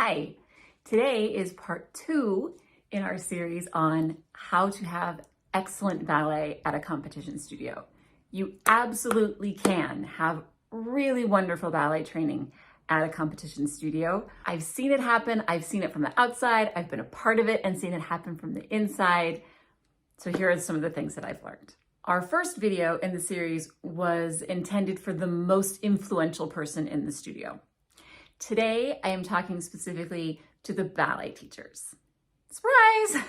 Hi, today is part 2 in our series on how to have excellent ballet at a competition studio. You absolutely can have really wonderful ballet training at a competition studio. I've seen it happen. I've seen it from the outside. I've been a part of it and seen it happen from the inside. So here are some of the things that I've learned. Our first video in the series was intended for the most influential person in the studio. Today, I am talking specifically to the ballet teachers. Surprise!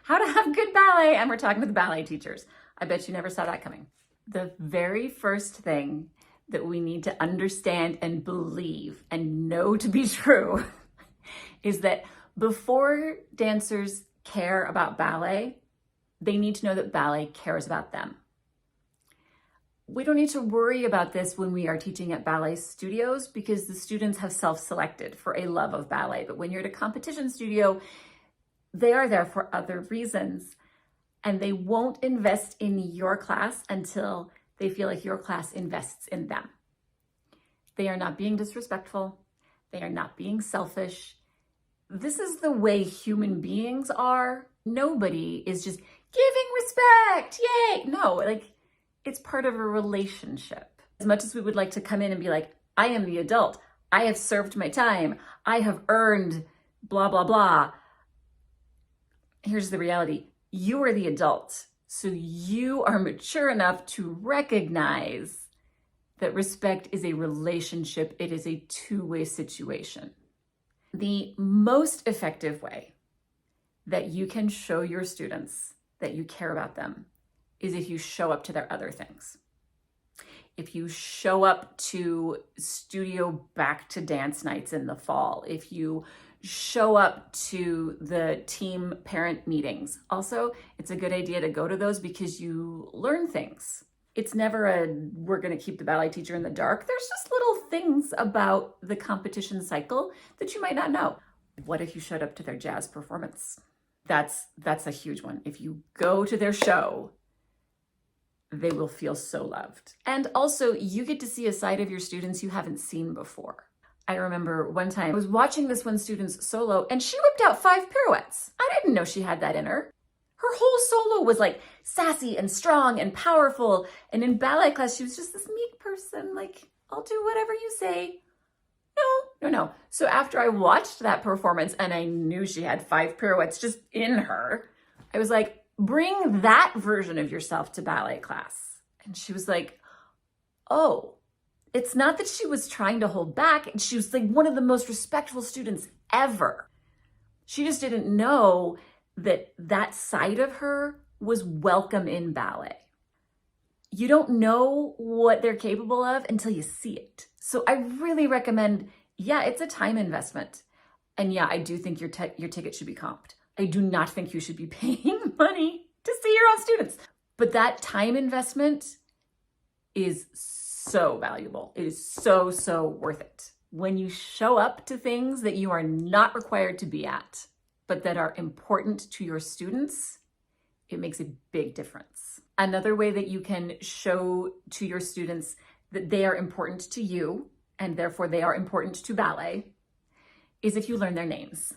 How to have good ballet, and we're talking to the ballet teachers. I bet you never saw that coming. The very first thing that we need to understand and believe and know to be true is that before dancers care about ballet, they need to know that ballet cares about them. We don't need to worry about this when we are teaching at ballet studios because the students have self-selected for a love of ballet. But when you're at a competition studio, they are there for other reasons, and they won't invest in your class until they feel like your class invests in them. They are not being disrespectful. They are not being selfish. This is the way human beings are. Nobody is just giving respect, yay! No, it's part of a relationship. As much as we would like to come in and be like, I am the adult, I have served my time, I have earned blah, blah, blah. Here's the reality. You are the adult, so you are mature enough to recognize that respect is a relationship. It is a two-way situation. The most effective way that you can show your students that you care about them is if you show up to their other things. If you show up to studio back to dance nights in the fall, if you show up to the team parent meetings. Also, it's a good idea to go to those because you learn things. It's never we're gonna keep the ballet teacher in the dark. There's just little things about the competition cycle that you might not know. What if you showed up to their jazz performance? That's a huge one. If you go to their show, they will feel so loved. And also, you get to see a side of your students you haven't seen before. I remember one time I was watching this one student's solo and she whipped out 5 pirouettes. I didn't know she had that in her. Her whole solo was like sassy and strong and powerful. And in ballet class, she was just this meek person, like, I'll do whatever you say. No. So after I watched that performance and I knew she had 5 pirouettes just in her, I was like, bring that version of yourself to ballet class. And she was like, oh, it's not that she was trying to hold back. She was like one of the most respectful students ever. She just didn't know that that side of her was welcome in ballet. You don't know what they're capable of until you see it. So I really recommend, yeah, it's a time investment. And yeah, I do think your ticket should be comped. I do not think you should be paying money to see your own students. But that time investment is so valuable. It is so worth it. When you show up to things that you are not required to be at, but that are important to your students, it makes a big difference. Another way that you can show to your students that they are important to you, and therefore they are important to ballet, is if you learn their names,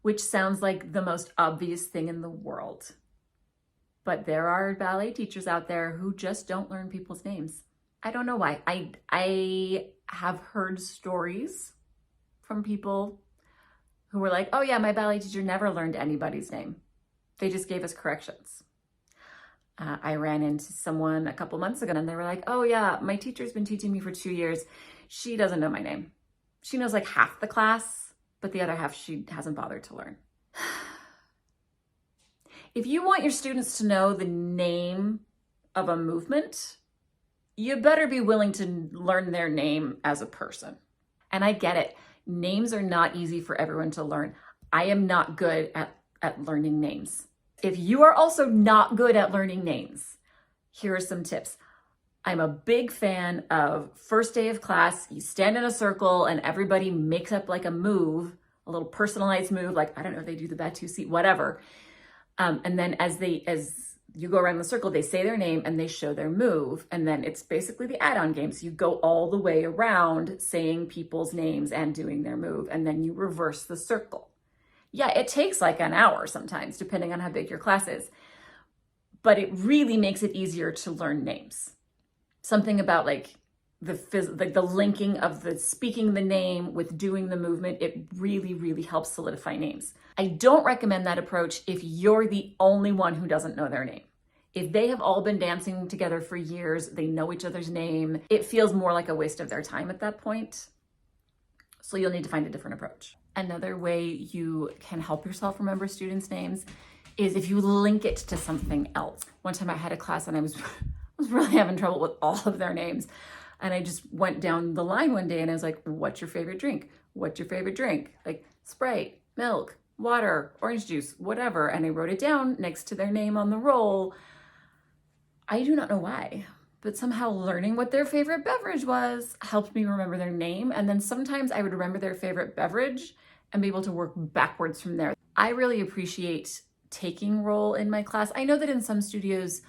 which sounds like the most obvious thing in the world. But there are ballet teachers out there who just don't learn people's names. I don't know why. I have heard stories from people who were like, oh yeah, my ballet teacher never learned anybody's name. They just gave us corrections. I ran into someone a couple months ago and they were like, oh yeah, my teacher's been teaching me for 2 years. She doesn't know my name. She knows like half the class, but the other half she hasn't bothered to learn. If you want your students to know the name of a movement, you better be willing to learn their name as a person. And I get it. Names are not easy for everyone to learn. I am not good at learning names. If you are also not good at learning names, here are some tips. I'm a big fan of first day of class, you stand in a circle and everybody makes up like a move, a little personalized move, like, I don't know if they do the Batu seat, whatever. And then as You go around the circle, they say their name and they show their move. And then it's basically the add-on game. So you go all the way around saying people's names and doing their move. And then you reverse the circle. Yeah, it takes like an hour sometimes, depending on how big your class is. But it really makes it easier to learn names. Something about like the linking of the speaking the name with doing the movement, it really, really helps solidify names. I don't recommend that approach if you're the only one who doesn't know their name. If they have all been dancing together for years, they know each other's name, it feels more like a waste of their time at that point. So you'll need to find a different approach. Another way you can help yourself remember students' names is if you link it to something else. One time I had a class and I was really having trouble with all of their names. And I just went down the line one day and I was like, what's your favorite drink? What's your favorite drink? Like Sprite, milk, water, orange juice, whatever. And I wrote it down next to their name on the roll. I do not know why, but somehow learning what their favorite beverage was helped me remember their name. And then sometimes I would remember their favorite beverage and be able to work backwards from there. I really appreciate taking roll in my class. I know that in some studios,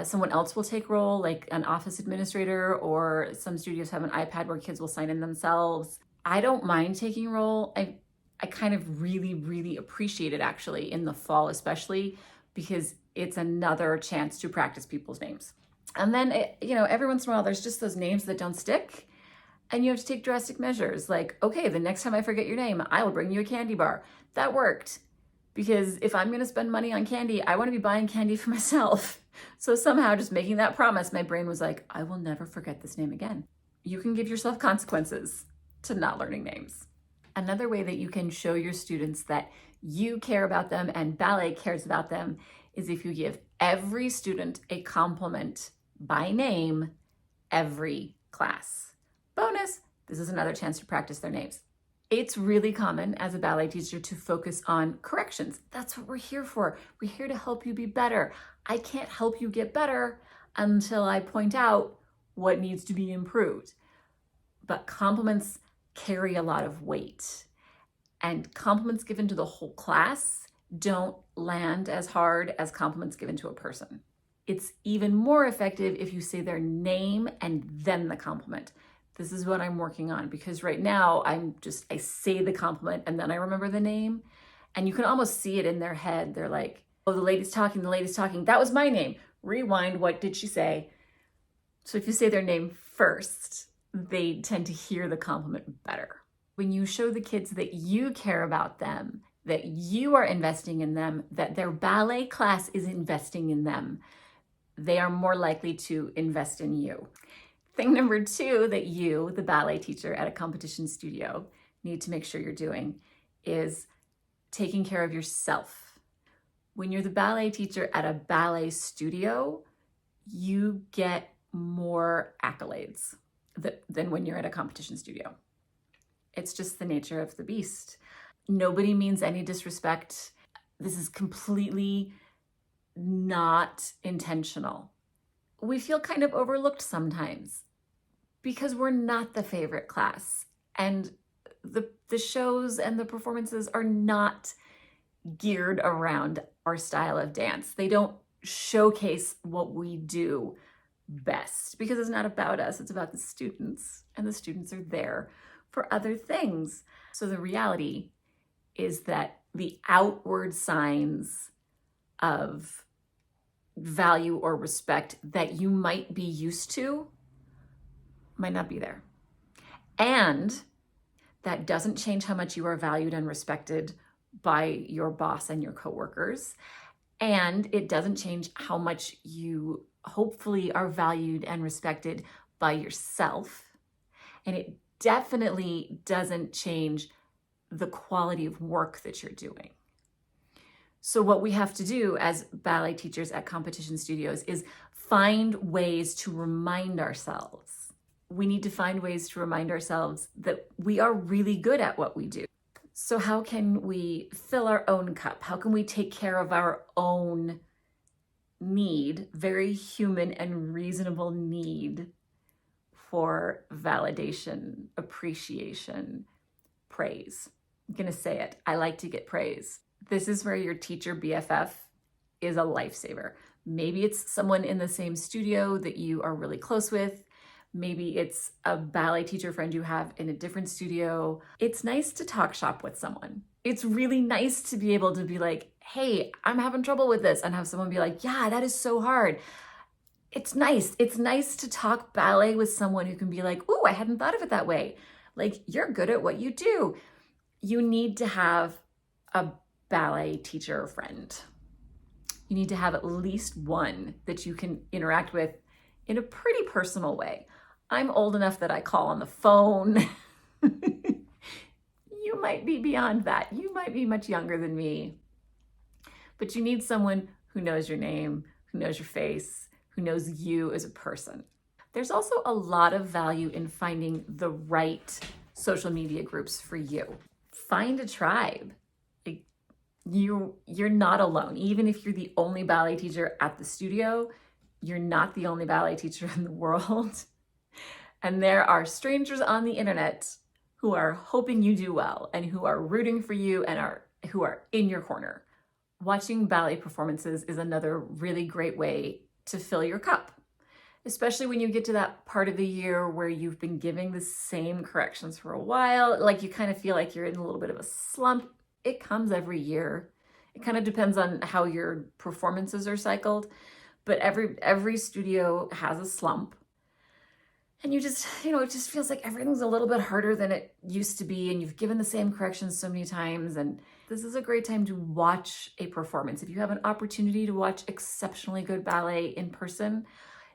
someone else will take roll, like an office administrator, or some studios have an iPad where kids will sign in themselves. I don't mind taking roll. I kind of really, really appreciate it actually in the fall, especially because it's another chance to practice people's names. And then, every once in a while, there's just those names that don't stick and you have to take drastic measures. Like, okay, the next time I forget your name, I will bring you a candy bar. That worked. Because if I'm going to spend money on candy, I want to be buying candy for myself. So somehow just making that promise, my brain was like, I will never forget this name again. You can give yourself consequences to not learning names. Another way that you can show your students that you care about them and ballet cares about them is if you give every student a compliment by name every class. Bonus, this is another chance to practice their names. It's really common as a ballet teacher to focus on corrections. That's what we're here for. We're here to help you be better. I can't help you get better until I point out what needs to be improved. But compliments carry a lot of weight. And compliments given to the whole class don't land as hard as compliments given to a person. It's even more effective if you say their name and then the compliment. This is what I'm working on because right now I say the compliment and then I remember the name and you can almost see it in their head. They're like, oh, the lady's talking. That was my name. Rewind, what did she say? So if you say their name first, they tend to hear the compliment better. When you show the kids that you care about them, that you are investing in them, that their ballet class is investing in them, they are more likely to invest in you. Thing number 2 that you, the ballet teacher at a competition studio, need to make sure you're doing is taking care of yourself. When you're the ballet teacher at a ballet studio, you get more accolades than when you're at a competition studio. It's just the nature of the beast. Nobody means any disrespect. This is completely not intentional. We feel kind of overlooked sometimes because we're not the favorite class and the shows and the performances are not geared around our style of dance. They don't showcase what we do best because it's not about us, it's about the students, and the students are there for other things. So the reality is that the outward signs of value or respect that you might be used to might not be there. And that doesn't change how much you are valued and respected by your boss and your coworkers. And it doesn't change how much you hopefully are valued and respected by yourself. And it definitely doesn't change the quality of work that you're doing. So what we have to do as ballet teachers at competition studios is find ways to remind ourselves. We need to find ways to remind ourselves that we are really good at what we do. So how can we fill our own cup? How can we take care of our own need, very human and reasonable need for validation, appreciation, praise? I'm gonna say it, I like to get praise. This is where your teacher BFF is a lifesaver. Maybe it's someone in the same studio that you are really close with. Maybe it's a ballet teacher friend you have in a different studio. It's nice to talk shop with someone. It's really nice to be able to be like, hey, I'm having trouble with this, and have someone be like, yeah, that is so hard. It's nice. It's nice to talk ballet with someone who can be like, ooh, I hadn't thought of it that way. Like, you're good at what you do. You need to have a ballet teacher friend. You need to have at least one that you can interact with in a pretty personal way. I'm old enough that I call on the phone. You might be beyond that. You might be much younger than me. But you need someone who knows your name, who knows your face, who knows you as a person. There's also a lot of value in finding the right social media groups for you. Find a tribe. You're not alone. Even if you're the only ballet teacher at the studio, you're not the only ballet teacher in the world. And there are strangers on the internet who are hoping you do well and who are rooting for you and who are in your corner. Watching ballet performances is another really great way to fill your cup, especially when you get to that part of the year where you've been giving the same corrections for a while. Like, you kind of feel like you're in a little bit of a slump. It comes every year. It kind of depends on how your performances are cycled, but every studio has a slump. And you just, it just feels like everything's a little bit harder than it used to be, and you've given the same corrections so many times. And this is a great time to watch a performance. If you have an opportunity to watch exceptionally good ballet in person,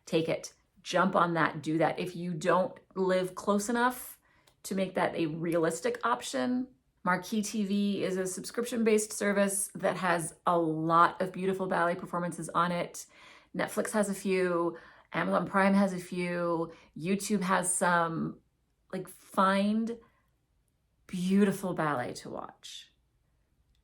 take it. Jump on that, do that. If you don't live close enough to make that a realistic option, Marquee TV is a subscription-based service that has a lot of beautiful ballet performances on it. Netflix has a few, Amazon Prime has a few, YouTube has some. Like, find beautiful ballet to watch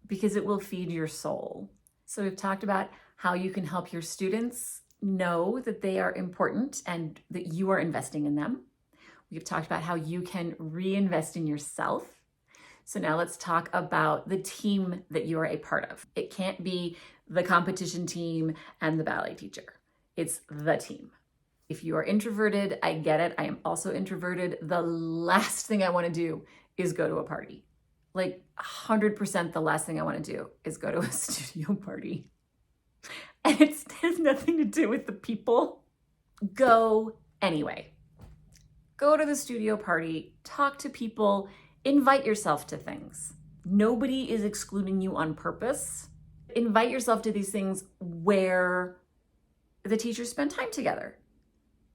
because it will feed your soul. So we've talked about how you can help your students know that they are important and that you are investing in them. We've talked about how you can reinvest in yourself. So now let's talk about the team that you are a part of. It can't be the competition team and the ballet teacher. It's the team. If you are introverted, I get it. I am also introverted. The last thing I want to do is go to a party. Like 100% the last thing I want to do is go to a studio party. And it has nothing to do with the people. Go anyway. Go to the studio party, talk to people, invite yourself to things. Nobody is excluding you on purpose. Invite yourself to these things where the teachers spend time together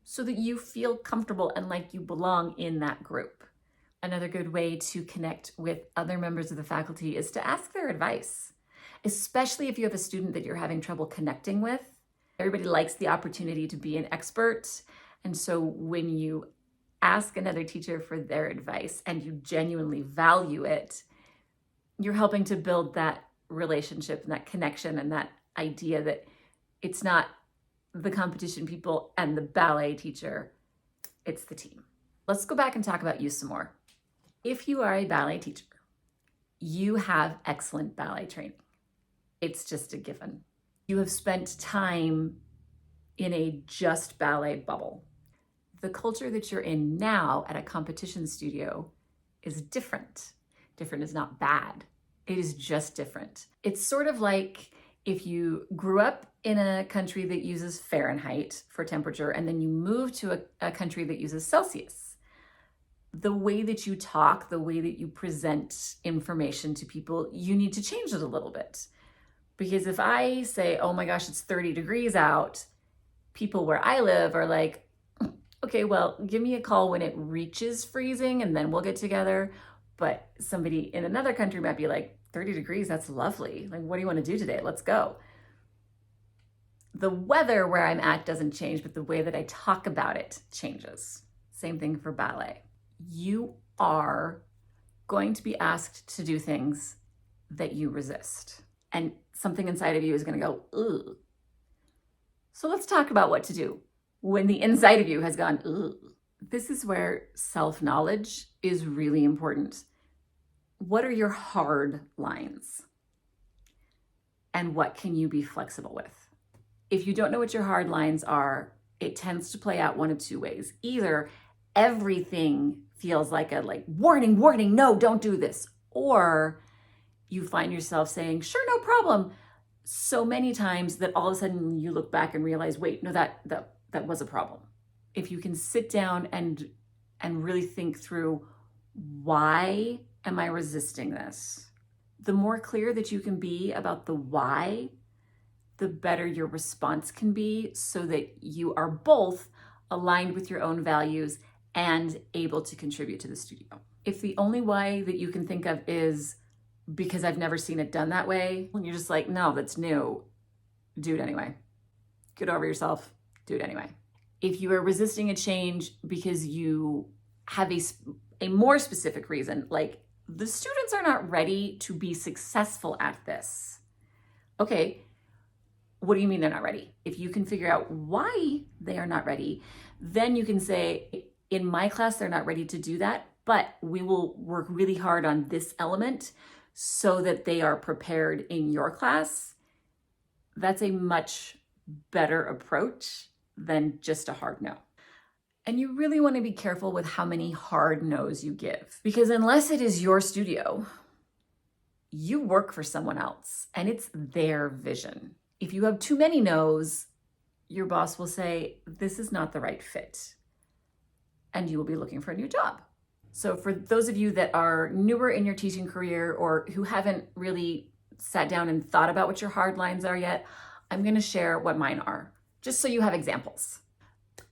so that you feel comfortable and like you belong in that group. Another good way to connect with other members of the faculty is to ask their advice, especially if you have a student that you're having trouble connecting with. Everybody likes the opportunity to be an expert. And so when you ask another teacher for their advice and you genuinely value it, you're helping to build that relationship and that connection and that idea that it's not the competition people and the ballet teacher, it's the team. Let's go back and talk about you some more. If you are a ballet teacher, you have excellent ballet training. It's just a given. You have spent time in a just ballet bubble. The culture that you're in now at a competition studio is different. Different is not bad. It is just different. It's sort of like if you grew up in a country that uses Fahrenheit for temperature and then you move to a country that uses Celsius. The way that you talk, the way that you present information to people, you need to change it a little bit. Because if I say, oh my gosh, it's 30 degrees out, people where I live are like, okay, well, give me a call when it reaches freezing and then we'll get together. But somebody in another country might be like, 30 degrees, that's lovely. Like, what do you want to do today? Let's go. The weather where I'm at doesn't change, but the way that I talk about it changes. Same thing for ballet. You are going to be asked to do things that you resist. And something inside of you is going to go, ugh. So let's talk about what to do when the inside of you has gone, ugh. This is where self-knowledge is really important. What are your hard lines? and what can you be flexible with? If you don't know what your hard lines are, it tends to play out one of two ways. Either everything feels like a warning, warning, no, don't do this. Or you find yourself saying, sure, no problem, so many times that all of a sudden you look back and realize, wait, no, that was a problem. If you can sit down and really think through, why am I resisting this? The more clear that you can be about the why, the better your response can be, so that you are both aligned with your own values and able to contribute to the studio. If the only why that you can think of is because I've never seen it done that way, and you're just like, no, that's new, do it anyway. Get over yourself, do it anyway. If you are resisting a change because you have a more specific reason, like the students are not ready to be successful at this. Okay, what do you mean they're not ready? If you can figure out why they are not ready, then you can say, in my class, they're not ready to do that, but we will work really hard on this element so that they are prepared in your class. That's a much better approach than just a hard no. And you really want to be careful with how many hard no's you give, because unless it is your studio, you work for someone else and it's their vision. If you have too many no's, your boss will say, this is not the right fit, and you will be looking for a new job. So for those of you that are newer in your teaching career or who haven't really sat down and thought about what your hard lines are yet, I'm going to share what mine are, just so you have examples.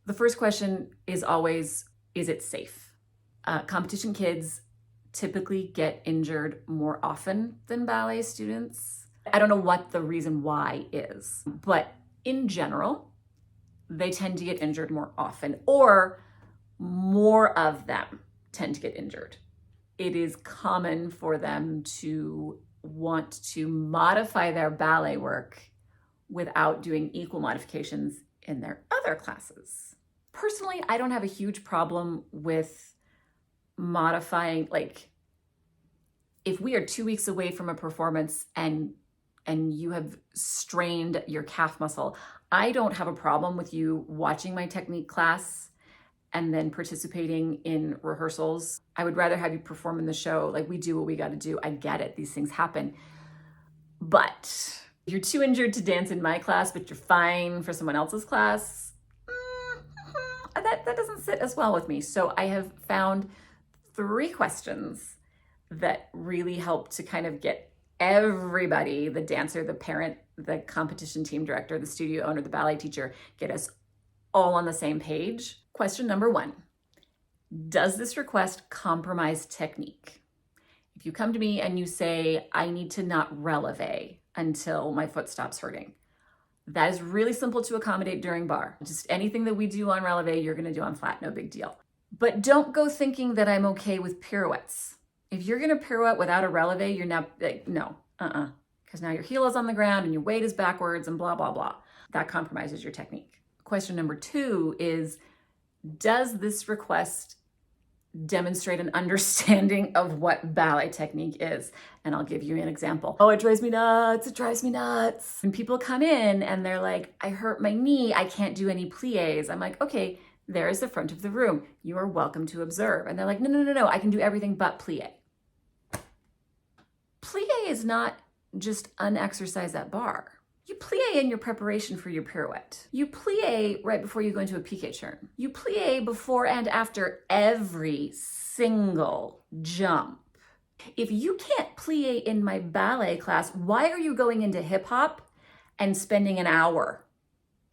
The first question is always, is it safe? Competition kids typically get injured more often than ballet students. I don't know what the reason why is, but in general, they tend to get injured more often, or more of them tend to get injured. It is common for them to want to modify their ballet work without doing equal modifications in their other classes. Personally, I don't have a huge problem with modifying, like if we are 2 weeks away from a performance and you have strained your calf muscle, I don't have a problem with you watching my technique class and then participating in rehearsals. I would rather have you perform in the show. Like, we do what we got to do. I get it. These things happen. But if you're too injured to dance in my class, but you're fine for someone else's class, that doesn't sit as well with me. So I have found 3 questions that really help to kind of get everybody, the dancer, the parent, the competition team director, the studio owner, the ballet teacher, get us all on the same page. Question number 1, does this request compromise technique? If you come to me and you say, I need to not releve until my foot stops hurting, that is really simple to accommodate during bar. Just anything that we do on releve, you're gonna do on flat, no big deal. But don't go thinking that I'm okay with pirouettes. If you're gonna pirouette without a releve, you're now, no, because now your heel is on the ground and your weight is backwards and blah, blah, blah. That compromises your technique. Question number 2 is, does this request demonstrate an understanding of what ballet technique is? And I'll give you an example. Oh, it drives me nuts. It drives me nuts. When people come in and they're like, I hurt my knee, I can't do any plies. I'm like, okay, there is the front of the room. You are welcome to observe. And they're like, no, I can do everything but plie. Plie is not just an exercise at bar. You plie in your preparation for your pirouette. You plie right before you go into a piqué turn. You plie before and after every single jump. If you can't plie in my ballet class, why are you going into hip hop and spending an hour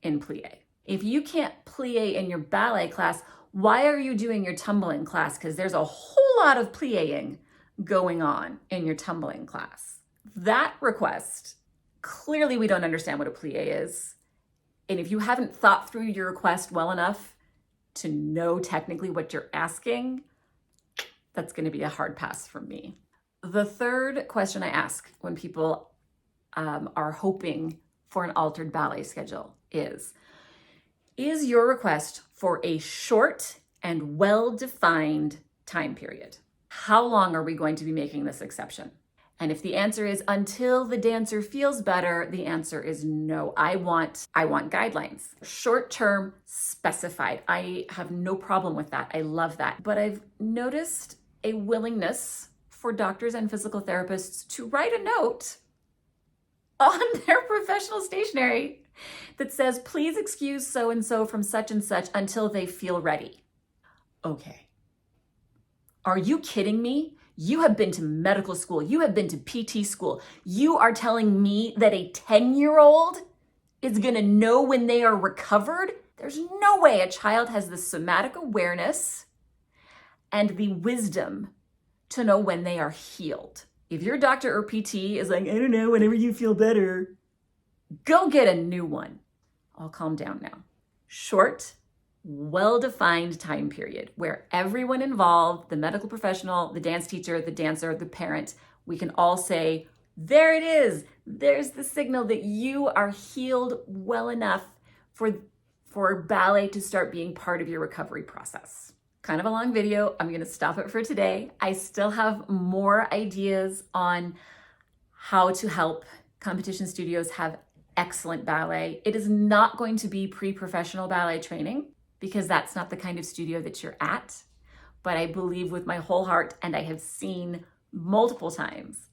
in plie? If you can't plie in your ballet class, why are you doing your tumbling class? Because there's a whole lot of plieing going on in your tumbling class. That request, clearly we don't understand what a plie is. And if you haven't thought through your request well enough to know technically what you're asking, that's going to be a hard pass from me. The third question I ask when people are hoping for an altered ballet schedule is your request for a short and well-defined time period? How long are we going to be making this exception? And if the answer is until the dancer feels better, the answer is no. I want guidelines. Short-term, specified. I have no problem with that. I love that. But I've noticed a willingness for doctors and physical therapists to write a note on their professional stationery that says, please excuse so-and-so from such and such until they feel ready. Okay. Are you kidding me? You have been to medical school. You have been to PT school. You are telling me that a 10-year-old is going to know when they are recovered? There's no way a child has the somatic awareness and the wisdom to know when they are healed. If your doctor or PT is like, I don't know, whenever you feel better, go get a new one. I'll calm down now. Short, well-defined time period where everyone involved, the medical professional, the dance teacher, the dancer, the parent, we can all say, there it is. There's the signal that you are healed well enough for ballet to start being part of your recovery process. Kind of a long video. I'm going to stop it for today. I still have more ideas on how to help competition studios have excellent ballet. It is not going to be pre-professional ballet training because that's not the kind of studio that you're at. But I believe with my whole heart, and I have seen multiple times,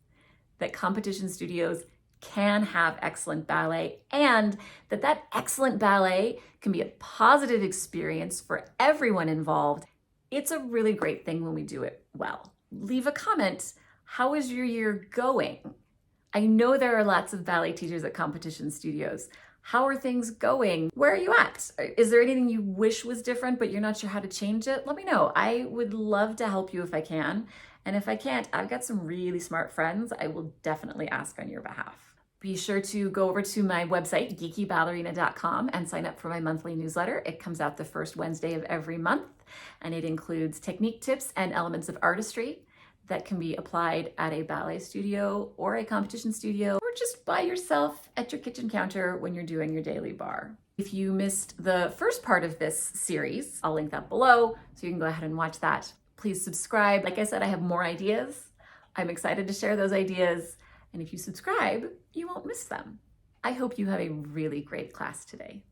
that competition studios can have excellent ballet and that excellent ballet can be a positive experience for everyone involved. It's a really great thing when we do it well. Leave a comment. How is your year going? I know there are lots of ballet teachers at competition studios. How are things going? Where are you at? Is there anything you wish was different, but you're not sure how to change it? Let me know. I would love to help you if I can. And if I can't, I've got some really smart friends. I will definitely ask on your behalf. Be sure to go over to my website, geekyballerina.com, and sign up for my monthly newsletter. It comes out the first Wednesday of every month, and it includes technique tips and elements of artistry that can be applied at a ballet studio or a competition studio, or just by yourself at your kitchen counter when you're doing your daily bar. If you missed the first part of this series, I'll link that below so you can go ahead and watch that. Please subscribe. Like I said, I have more ideas. I'm excited to share those ideas. And if you subscribe, you won't miss them. I hope you have a really great class today.